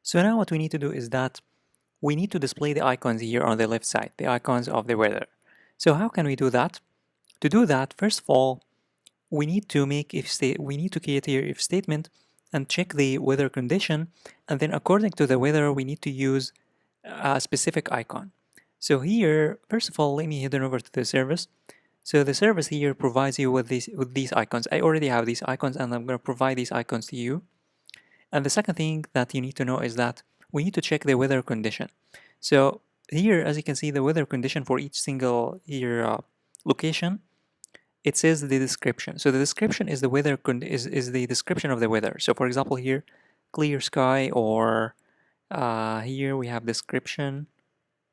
So now what we need to do is that we need to display the icons here on the left side, the icons of the weather. So how can we do that? To do that, first of all, we need to make if state we need to create here if statement and check the weather condition, and then according to the weather we need to use a specific icon. So here, first of all, let me head on over to the service. So the service here provides you with these icons. I already have these icons and I'm going to provide these icons to you. And the second thing that you need to know is that we need to check the weather condition. So here, as you can see, the weather condition for each single here location, it says the description. So the description is the weather is the description of the weather. So for example, here, clear sky, or here we have description.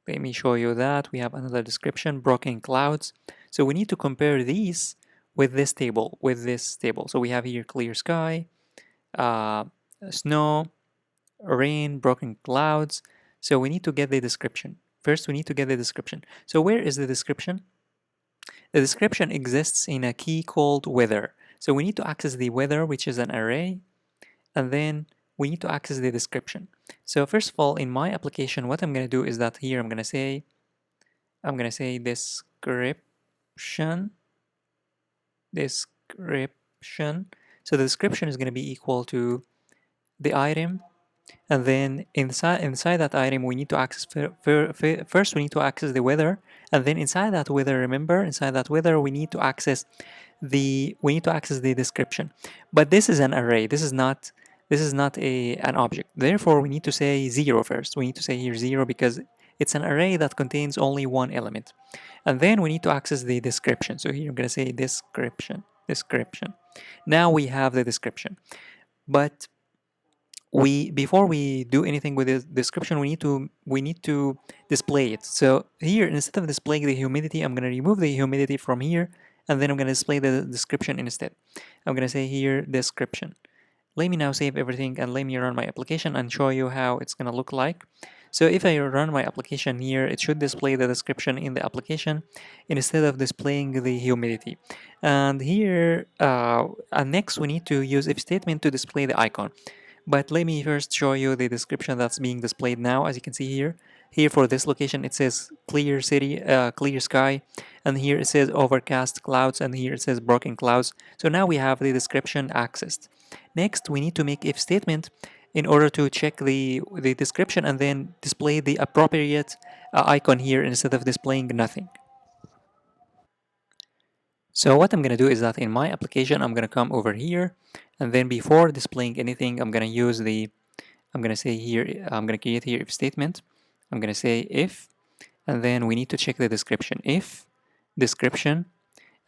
Let me show you that. We have another description, broken clouds. So we need to compare these with this table, So we have here clear sky, uh, snow, rain, broken clouds. So we need to get the description. First, we need to get the description. So where is the description? The description exists in a key called weather. So we need to access the weather, which is an array, and then we need to access the description. So first of all, in my application, what I'm going to do is that here I'm going to say description. So the description is going to be equal to the item, and then inside that item we need to access first we need to access the weather, and then inside that weather, remember, inside that weather we need to access the description. But this is an array. This is not an object. Therefore, we need to say 0 first. We need to say here 0 because it's an array that contains only one element. And then we need to access the description. So here I'm going to say description. Now we have the description. But before we do anything with the description, we need to display it. So here, instead of displaying the humidity, I'm going to remove the humidity from here, and then I'm going to display the description instead. I'm going to say here description. Let me now save everything and let me run my application and show you how it's going to look like. So if I run my application here, it should display the description in the application instead of displaying the humidity. And here, and next we need to use if statement to display the icon. But let me first show you the description that's being displayed now. As you can see here, for this location it says clear city, clear sky, and here it says overcast clouds, and here it says broken clouds. So now we have the description accessed. Next, we need to make if statement in order to check the description and then display the appropriate icon here instead of displaying nothing. So what I'm going to do is that in my application, I'm going to come over here, and then before displaying anything, I'm going to use I'm going to say here, I'm going to create here if statement. I'm going to say if, and then we need to check the description. If description,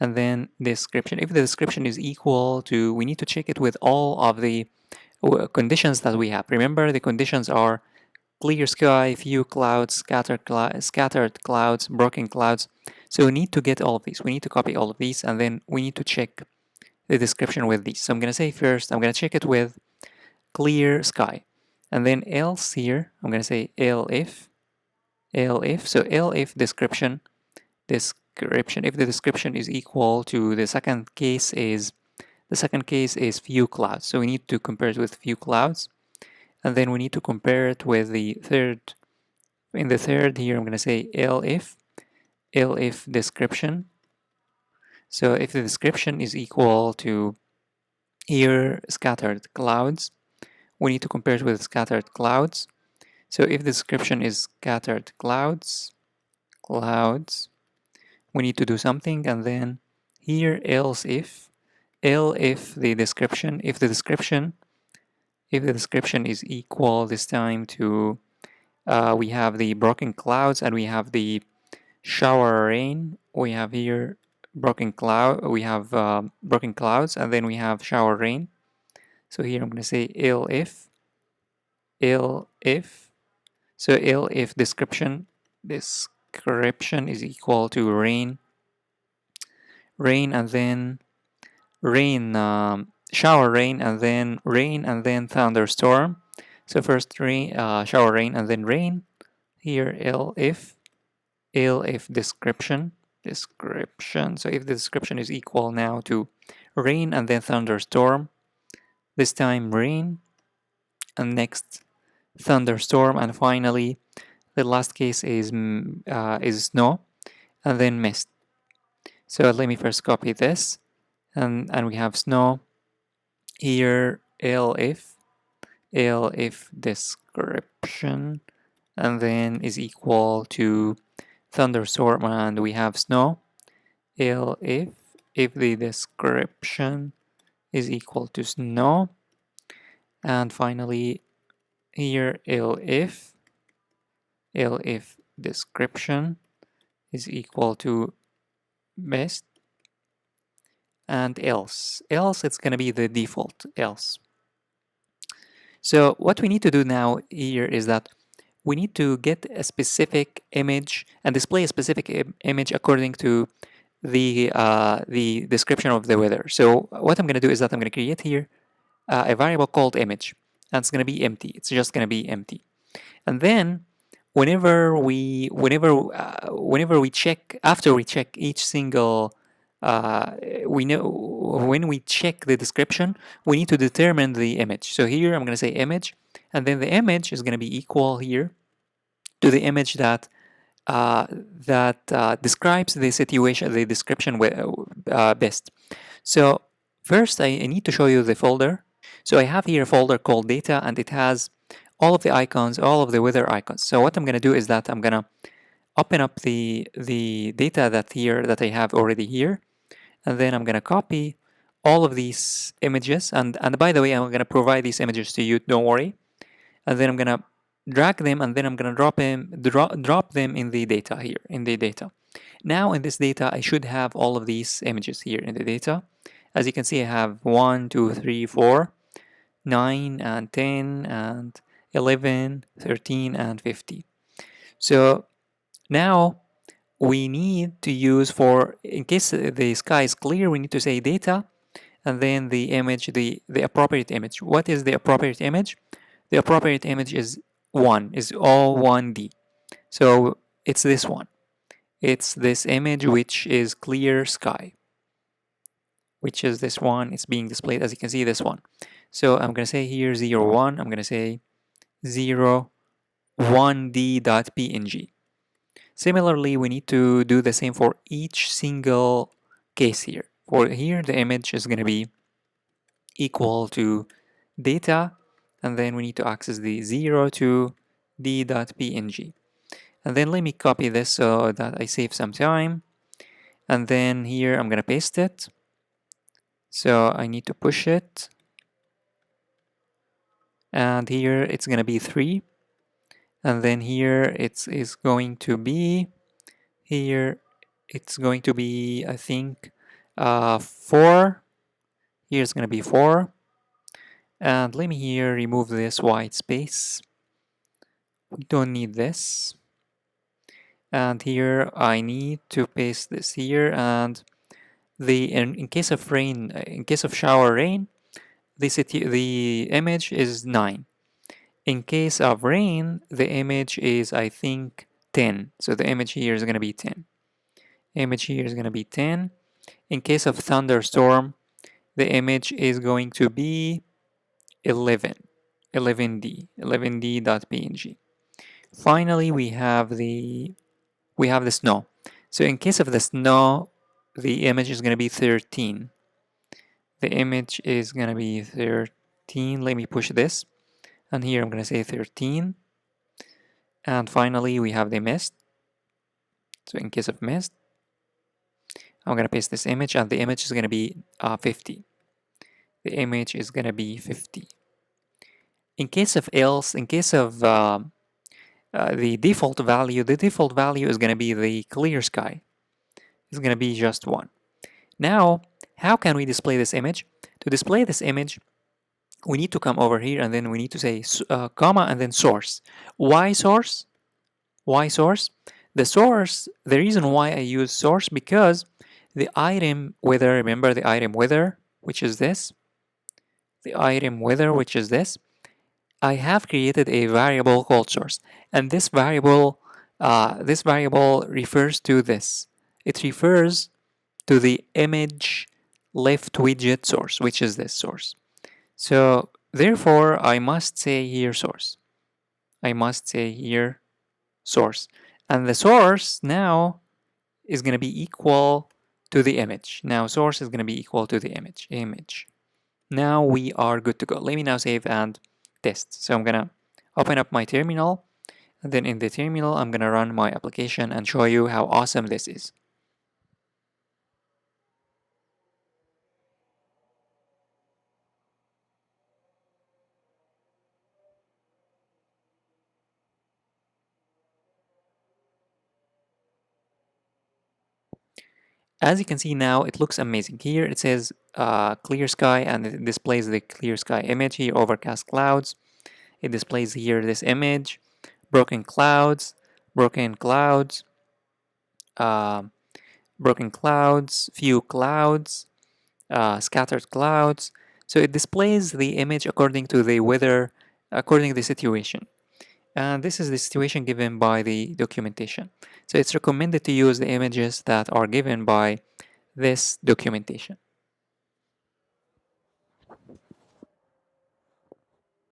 and then description. If the description is equal to, we need to check it with all of the conditions that we have. Remember, the conditions are clear sky, few clouds, scattered clouds, broken clouds. So we need to get all of these. We need to copy all of these, and then we need to check the description with these. So I'm going to say first, I'm going to check it with clear sky. And then else here, I'm going to say elif. So elif description. If the description is equal to the second case is few clouds. So we need to compare it with few clouds. And then we need to compare it with the third. In the third here, I'm going to say elif description. So if the description is equal to here scattered clouds, we need to compare it with scattered clouds. So if the description is scattered clouds, we need to do something, and then here else if the description, if the description is equal this time to we have the broken clouds and we have the shower rain. We have here broken clouds, and then we have shower rain. So here I'm going to say elif. So elif description is equal to rain, and then shower rain, and then thunderstorm. So first rain, shower rain, and then rain. Here elif description. So if the description is equal now to rain and then thunderstorm, this time rain, and next thunderstorm, and finally the last case is snow, and then mist. So let me first copy this, and we have snow here, elif description, and then is equal to thunderstorm, and we have snow, elif if the description is equal to snow, and finally here elif description is equal to mist, and else it's going to be the default else. So what we need to do now here is that we need to get a specific image and display a specific image according to the description of the weather. So what I'm going to do is that I'm going to create here a variable called image, and it's going to be empty. It's just going to be empty. And then whenever we check, after we check each single we know when we check the description, we need to determine the image. So here I'm going to say image, and then the image is going to be equal here to the image that describes the situation, the description best. So first I need to show you the folder. So I have here a folder called data, and it has all of the icons, all of the weather icons. So what I'm going to do is that I'm going to open up the data that I have already here, and then I'm going to copy all of these images, and by the way, I'm going to provide these images to you, don't worry. And then I'm going to drag them, and then I'm going to drop them in the data here, in the data. Now in this data, I should have all of these images here in the data. As you can see, I have 1, 2, 3, 4, 9, and 10, and 11, 13, and 50. So now we need to use, for in case the sky is clear, we need to say data, and then the image, the appropriate image. What is the appropriate image? The appropriate image is all 1D. So it's this one. It's this image which is clear sky, which is this one. It's being displayed, as you can see, this one. So I'm going to say here 0, 1. I'm going to say 0, 1D.png. Similarly, we need to do the same for each single case here. For here, the image is going to be equal to data, and then we need to access the 0 to d.png. And then let me copy this so that I save some time. And then here I'm going to paste it. So I need to push it. And here it's going to be 3. And then here it's going to be, here it's going to be, I think, 4. Here's going to be 4. And let me here remove this white space. We don't need this. And here I need to paste this here. And in case of rain, in case of shower rain, the image is 9. In case of rain, the image is, I think, 10. So the image here is going to be 10. Image here is going to be 10. In case of thunderstorm, the image is going to be 11. 11d.png. Finally, we have the snow. So in case of the snow, the image is going to be 13. The image is going to be 13. Let me push this. And here I'm going to say 13. And finally, we have the mist. So in case of mist, I'm going to paste this image, and the image is going to be 50. The image is going to be 50. In case of else, in case of the default value is going to be the clear sky. It's going to be just 1. Now, how can we display this image? To display this image, we need to come over here, and then we need to say comma and then source. Why source? Why source? The reason why I use source, because the item weather, remember the item weather, which is this. The item weather, which is this. I have created a variable called source, and this variable refers to this. It refers to the image left widget source, which is this source. So therefore, I must say here source. I must say here source. And the source now is going to be equal to the image. Now source is going to be equal to the image. Now we are good to go. Let me now save and test. So I'm going to open up my terminal, and then in the terminal I'm going to run my application and show you how awesome this is. As you can see now, it looks amazing. Here it says clear sky, and it displays the clear sky image here, overcast clouds. It displays here this image, broken clouds, broken clouds, uh, broken clouds, few clouds, scattered clouds. So it displays the image according to the weather, according to the situation. And this is the situation given by the documentation. So it's recommended to use the images that are given by this documentation.